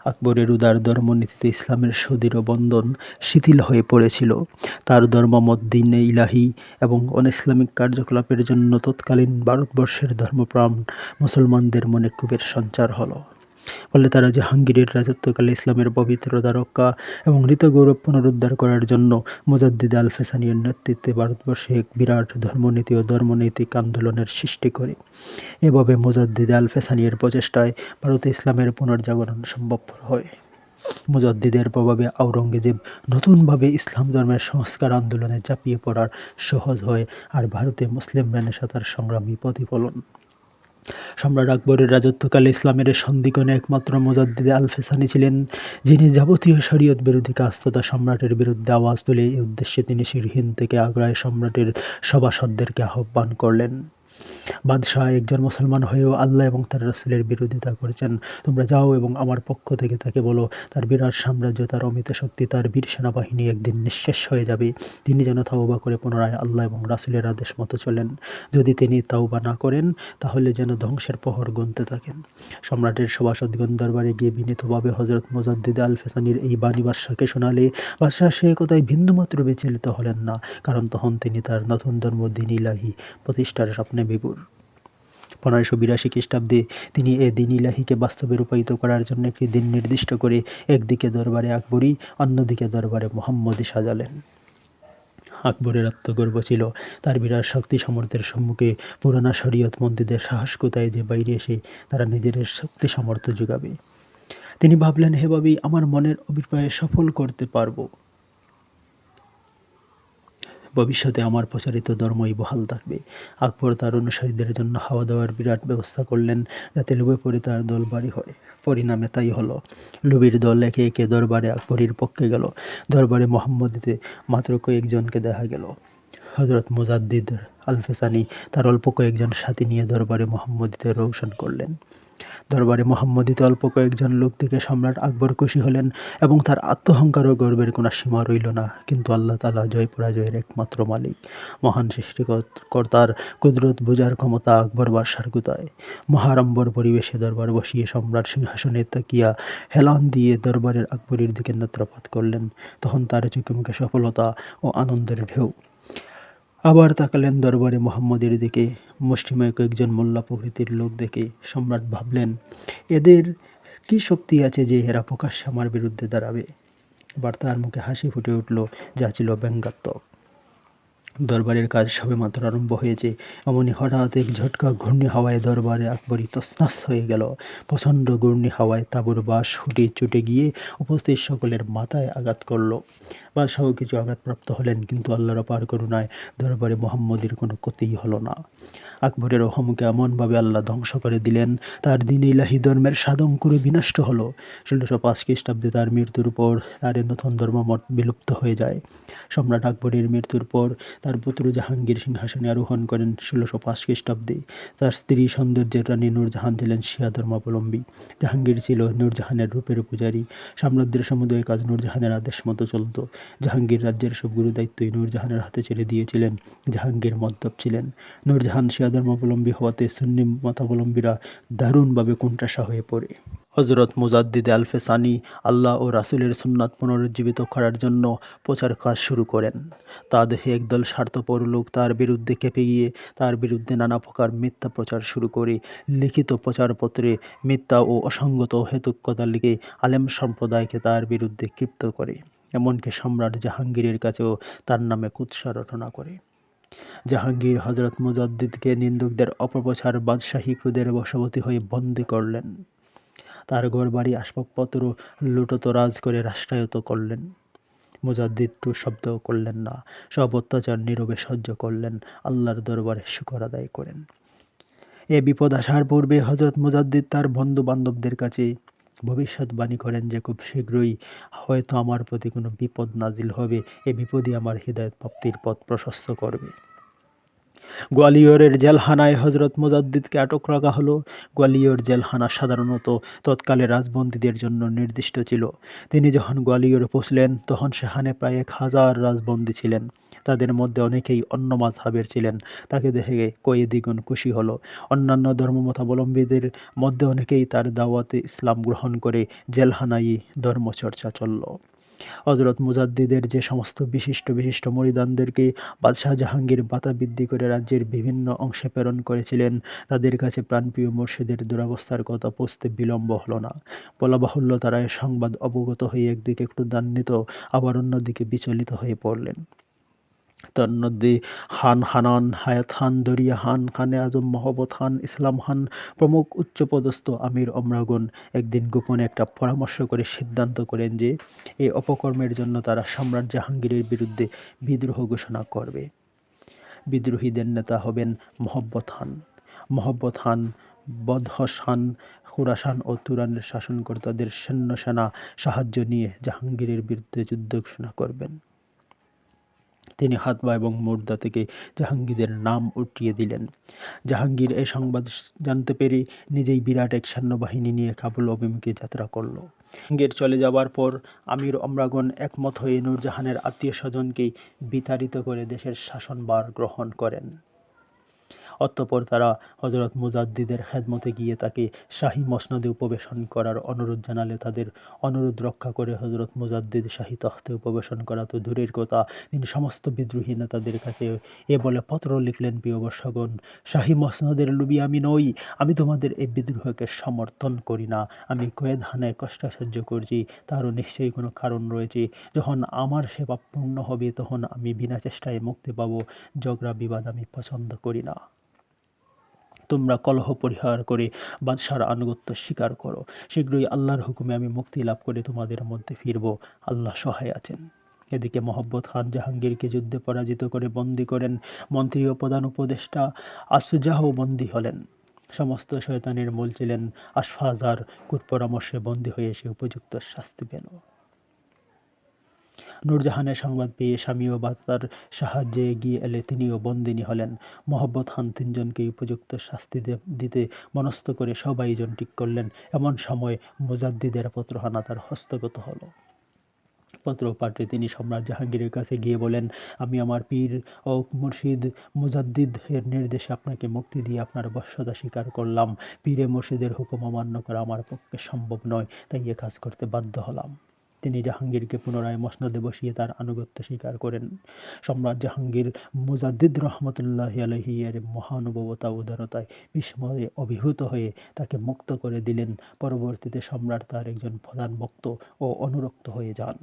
আকবরের উদার ধর্মনীতিতে ইসলামের সুদৃঢ় বন্ধন শিথিল হয়ে পড়েছিল। তার ধর্মমত দ্বীন-এ ইলাহী এবং অন-ইসলামিক কার্যকলাপের জন্য তৎকালীন ভারতবর্ষের ধর্মপ্রাণ মুসলমানদের মনে ক্ষোভের সঞ্চার হলো। ফলে তারা জাহাঙ্গীরের রাজত্বকালে ইসলামের পবিত্রতা রক্ষা এবং হৃতগৌরব পুনরুদ্ধার করার জন্য মুজাদ্দিদ আল-ফেসানীর নেতৃত্বে ভারতবর্ষে এক বিরাট ধর্মনীতি ও ধর্মনৈতিক আন্দোলনের সৃষ্টি করে। এভাবে মুজাদ্দিদ আল-ফেসানীর প্রচেষ্টায় ভারতে ইসলামের পুনর্জাগরণ সম্ভবপর হয়। মুজাদ্দিদের প্রভাবে আওরঙ্গজেব নতুনভাবে ইসলাম ধর্মের সংস্কার আন্দোলনে ঝাঁপিয়ে পড়ার সহজ হয়, আর ভারতে মুসলিম রেনেসাঁ তার সংগ্রামী প্রতিফলন। সম্রাট আকবরের রাজত্বকালে ইসলামের সন্ধিক্ষণে একমাত্র মুজাদ্দিদ আল-ফেসানী ছিলেন, যিনি যাবতীয় শরীয়ত বিরোধী কাজ তথা সম্রাটের বিরুদ্ধে আওয়াজ তুলে এই উদ্দেশ্যে তিনি সিরহিন্দ থেকে আগ্রায় সম্রাটের সভাসদদেরকে আহ্বান করলেন। বাদশাহ একজন মুসলমান হয়েও আল্লাহ এবং তার রাসূলের বিরোধিতা করেছেন। তোমরা যাও এবং আমার পক্ষ থেকে তাকে বলো, তার বিরাট সাম্রাজ্য, তার অমিত শক্তি, তার বীর সেনাবাহিনী একদিন নিঃশেষ হয়ে যাবে। তিনি যেন তাওবা করে পুনরায় আল্লাহ এবং রাসূলের আদেশ মতো চলেন। যদি তিনি তাওবা না করেন, তাহলে যেন ধ্বংসের প্রহর গুনতে থাকেন। সম্রাটের সভাসদগণ দরবারে গিয়ে বিনীতভাবে হযরত মুজাদ্দিদ আল-ফেসানীর এই বাণী বাদশাহকে শোনালে বাদশাহ সে কথায় বিন্দুমাত্র বিচলিত হলেন না, কারণ তখন তিনি তার নতুন ধর্ম দ্বীন-ই ইলাহী প্রতিষ্ঠার স্বপ্নে বিভোর। 1582 খ্রিস্টাব্দে তিনি এ দ্বীন-ই ইলাহীকে বাস্তবে রূপায়িত করার জন্য একটি দিন নির্দিষ্ট করে একদিকে দরবারে আকবরী, অন্যদিকে দরবারে মুহাম্মদী সাজালেন। আকবরের আত্মগর্ব ছিল তার বিরাট শক্তি সামর্থ্যের সম্মুখে পুরানা শরীয়ত মন্দিদের সাহস কোথায় যে বাইরে এসে তারা নিজেদের শক্তি সামর্থ্য যোগাবে। তিনি ভাবলেন, এভাবেই আমার মনের অভিপ্রায় সফল করতে পারব। ভবিষ্যতে আমার প্রচারিত ধর্মই বহাল থাকবে। আকবর তার অনুসারীদের জন্য খাওয়া দাওয়ার বিরাট ব্যবস্থা করলেন, যাতে লোভে পড়ে তার দল ভারী হয়। পরিণামে তাই হলো। লোভীর দল একে একে দরবারে আকবরীর পক্ষে গেল। দরবারে মুহাম্মদীতে মাত্র কয়েকজনকে দেখা গেল। হযরত মুজাদ্দিদ আল-ফেসানী তার অল্প কয়েকজন সাথী নিয়ে দরবারে মুহাম্মদীতে রওশন করলেন। দরবারে মুহাম্মদীতে অল্প কয়েকজন লোক থেকে সম্রাট আকবর খুশি হলেন এবং তার আত্মহংকার ও গর্বের কোনো সীমা রইল না। কিন্তু আল্লাহ তাআলা জয় পরাজয়ের একমাত্র মালিক। মহান সৃষ্টিকর্তার কুদরত বোঝার ক্ষমতা আকবর বাদশার কোথায়? মহাড়ম্বর পরিবেশে দরবার বসিয়ে সম্রাট সিংহাসনে তাকিয়া হেলান দিয়ে দরবারের আকবরীর দিকে নেত্রপাত করলেন। তখন তার চোখে মুখে সফলতা ও আনন্দের ঢেউ। আবার তাকালেন দরবারে মুহাম্মদের দিকে। মুষ্টিমেয় কয়েকজন মোল্লা প্রকৃতির লোক দেখে সম্রাট ভাবলেন, এদের কি শক্তি আছে যে এরা প্রকাশ্যে আমার বিরুদ্ধে দাঁড়াবে? এবার তার মুখে হাসি ফুটে উঠল, যা ছিল ব্যঙ্গাত্মক। দরবারের কাজ সবেমাত্র আরম্ভ হয়েছে, এমনি হঠাৎ এক ঝটকা ঘূর্ণি হাওয়ায় দরবারে আকবরী তছনছ হয়ে গেল। প্রচণ্ড ঘূর্ণি হাওয়ায় তাঁবুর বাঁশ হুটে চটে গিয়ে উপস্থিত সকলের মাথায় আঘাত করল। বাদশাহ কিছু আঘাতপ্রাপ্ত হলেন, কিন্তু আল্লাহর অপার করুণায় দরবারে মুহাম্মদীর কোনো ক্ষতিই হলো না। আকবরের অহমকে এমনভাবে আল্লাহ ধ্বংস করে দিলেন, তার দ্বীন-ই ইলাহী ধর্মের সাধঙ্কুরে বিনষ্ট হলো। 1605 খ্রিস্টাব্দে তার মৃত্যুর পর তার নতুন ধর্মমত বিলুপ্ত হয়ে যায়। সম্রাট আকবরের মৃত্যুর পর তার পুত্র জাহাঙ্গীর সিংহাসনে আরোহণ করেন 1605 খ্রিস্টাব্দে। তার স্ত্রী সৌন্দর্যের রানী নূরজাহান ছিলেন শিয়া ধর্মাবলম্বী। জাহাঙ্গীর ছিল নূরজাহানের রূপের পূজারী। সাম্রাজ্যের সমুদয় কাজ নূরজাহানের আদেশ মতো চলত। জাহাঙ্গীর রাজ্যের সব গুরু দায়িত্বই নূরজাহানের হাতে ছেড়ে দিয়েছিলেন। জাহাঙ্গীর মদ্যপ ছিলেন। নূরজাহান শিয়া ধর্মাবলম্বী হওয়াতে সুন্নি মতাবলম্বীরা দারুণভাবে কোণঠাসা হয়ে পড়ে। হযরত মুজাদ্দিদ আল-ফেসানী আল্লাহ ও রাসূলের সুন্নাত পুনরুজ্জীবিত করার জন্য প্রচার কাজ শুরু করেন। তা দেখে একদল স্বার্থপর লোক তার বিরুদ্ধে খেপে গিয়ে তার বিরুদ্ধে নানা প্রকার মিথ্যা প্রচার শুরু করে। লিখিত প্রচারপত্রে মিথ্যা ও অসঙ্গত অহেতুক কথা লিখে আলেম সম্প্রদায়কে তার বিরুদ্ধে ক্ষিপ্ত করে। এমনকি সম্রাট জাহাঙ্গীরের কাছেও তার নামে কুৎসা রটনা করে। জাহাঙ্গীর হযরত মুজাদ্দিদকে নিন্দুকদের অপপ্রচার বাদশাহী ক্রোধের বশবর্তী হয়ে বন্দী করলেন। তার ঘরবাড়ি আসবাবপত্র লুঠতরাজ করে রাষ্ট্রায়ত্ত করলেন। মুজাদ্দিদ টু শব্দও করলেন না, সব অত্যাচার নীরবে সহ্য করলেন, আল্লাহর দরবারে শুকর আদায় করেন। এ বিপদ আসার পূর্বে হযরত মুজাদ্দিদ তার বন্ধু বান্ধবদের কাছে ভবিষ্যৎবাণী করেন যে খুব শীঘ্রই হয়তো আমার প্রতি কোনো বিপদ নাজিল হবে। এ বিপদই আমার হিদায়াত প্রাপ্তির পথ প্রশস্ত করবে। গোয়ালিয়রের জেলখানায় হজরত মুজাদ্দিদকে আটক রাখা হলো। গোয়ালিয়র জেলখানা সাধারণত তৎকালে রাজবন্দীদের জন্য নির্দিষ্ট ছিল। তিনি যখন গোয়ালিয়রে পৌঁছলেন তখন সেখানে প্রায় 1000 রাজবন্দী ছিলেন। তাদের মধ্যে অনেকেই অন্য মাযহাবের ছিলেন। তাকে দেখে কয়েদিগণ খুশি হলো। অন্যান্য ধর্মমতাবলম্বীদের মধ্যে অনেকেই তার দাওয়াতে ইসলাম গ্রহণ করে জেলখানায়ই ধর্মচর্চা চলল। হযরত মুজাদ্দিদের যে সমস্ত বিশিষ্ট বিশিষ্ট মুরিদানদেরকে বাদশাহ জাহাঙ্গীর ভাতা বৃদ্ধি করে রাজ্যের বিভিন্ন অংশে প্রেরণ করেছিলেন, তাদের কাছে প্রাণপ্রিয় মুর্শিদের দুরবস্থার কথা পৌঁছতে বিলম্ব হলো না। বলা বাহুল্য, তারা এ সংবাদ অবগত হয়ে একদিকে একটু দ্বিধান্বিত, আবার অন্যদিকে বিচলিত হয়ে পড়লেন। তন্মধ্যে খান হানান, হায়াত খান, দরিয়া খান, খানে আজম মহব্বত খান, ইসলাম খান প্রমুখ উচ্চপদস্থ আমির ওমরাগণ একদিন গোপনে একটা পরামর্শ করে সিদ্ধান্ত করেন যে এই অপকর্মের জন্য তারা সম্রাট জাহাঙ্গীরের বিরুদ্ধে বিদ্রোহ ঘোষণা করবে। বিদ্রোহীদের নেতা হবেন মহব্বত খান। মহব্বত খান বদহস খান, খুরাসান ও তুরানের শাসনকর্তাদের সৈন্যসেনা সাহায্য নিয়ে জাহাঙ্গীরের বিরুদ্ধে যুদ্ধ ঘোষণা করবেন। তিনি হাতবা এবং মুর্দা থেকে জাহাঙ্গীরের নাম উঠিয়ে দিলেন। জাহাঙ্গীর এই সংবাদ জানতে পেরে নিজেই বিরাট এক সৈন্যবাহিনী নিয়ে কাবুল অভিমুখে যাত্রা করল। জাহাঙ্গীর চলে যাবার পর আমির ওমরাগণ একমত হয়ে নূরজাহানের আত্মীয় স্বজনকেই বিতাড়িত করে দেশের শাসনভার গ্রহণ করেন। অতঃপর তারা হযরত মুজাদ্দিদের খেদমতে গিয়ে তাকে শাহী মসনদে উপবেশন করার অনুরোধ জানালে তাদের অনুরোধ রক্ষা করে হযরত মুজাদ্দিদ শাহী তখতে উপবেশন করা তো দূরের কথা, তিনি সমস্ত বিদ্রোহী নেতাদের কাছে এ বলে পত্র লিখলেন: প্রিয় বর্ষগণ, শাহী মসনদের লোভী আমি নই। আমি তোমাদের এই বিদ্রোহকে সমর্থন করি না। আমি কয়েদখানায় কষ্ট সহ্য করছি, তারও নিশ্চয়ই কোনো কারণ রয়েছে। যখন আমার সেবা পূর্ণ হবে তখন আমি বিনা চেষ্টায় মুক্তি পাব। ঝগড়া বিবাদ আমি পছন্দ করি না। তোমরা কলহ পরিহার করে বাদশার আনুগত্য স্বীকার করো। শীঘ্রই আল্লাহর হুকুমে আমি মুক্তি লাভ করে তোমাদের মধ্যে ফিরব। আল্লাহ সহায় আছেন। এদিকে মহব্বত খান জাহাঙ্গীরকে যুদ্ধে পরাজিত করে বন্দী করেন। মন্ত্রী ও প্রধান উপদেষ্টা আসফজাহও বন্দী হলেন। সমস্ত শয়তানের মূল ছিলেন আশফাজার কুপরামর্শে বন্দী হয়ে সে উপযুক্ত শাস্তি পেল। নূরজাহানের সংবাদ পেয়ে স্বামী ও তার সাহায্যে এগিয়ে এলে তিনিও বন্দিনী হলেন। মহব্বত খান তিনজনকে উপযুক্ত শাস্তি দিতে মনস্থ করে সবাইজন ঠিক করলেন। এমন সময় মুজাদ্দিদের পত্রখানা তার হস্তগত হলো। পত্র পাঠে তিনি সম্রাট জাহাঙ্গীরের কাছে গিয়ে বলেন: আমি আমার পীর ও মুর্শিদ মুজাদ্দিদ এর নির্দেশে আপনাকে মুক্তি দিয়ে আপনার বশ্যতা স্বীকার করলাম। পীরে মুর্শিদের হুকুম অমান্য করা আমার পক্ষে সম্ভব নয়, তাই এ কাজ করতে বাধ্য হলাম। তিনি জাহাঙ্গীরকে পুনরায় মসনদে বসিয়ে তার আনুগত্য স্বীকার করেন। সম্রাট জাহাঙ্গীর মুজাদ্দিদ রহমতুল্লাহি আলাইহি এর মহানুভবতা উদারতায় বিস্ময়ে অভিভূত হয়ে তাকে মুক্ত করে দিলেন। পরবর্তীতে সম্রাট তার একজন প্রধান ভক্ত ও অনুরক্ত হয়ে যান।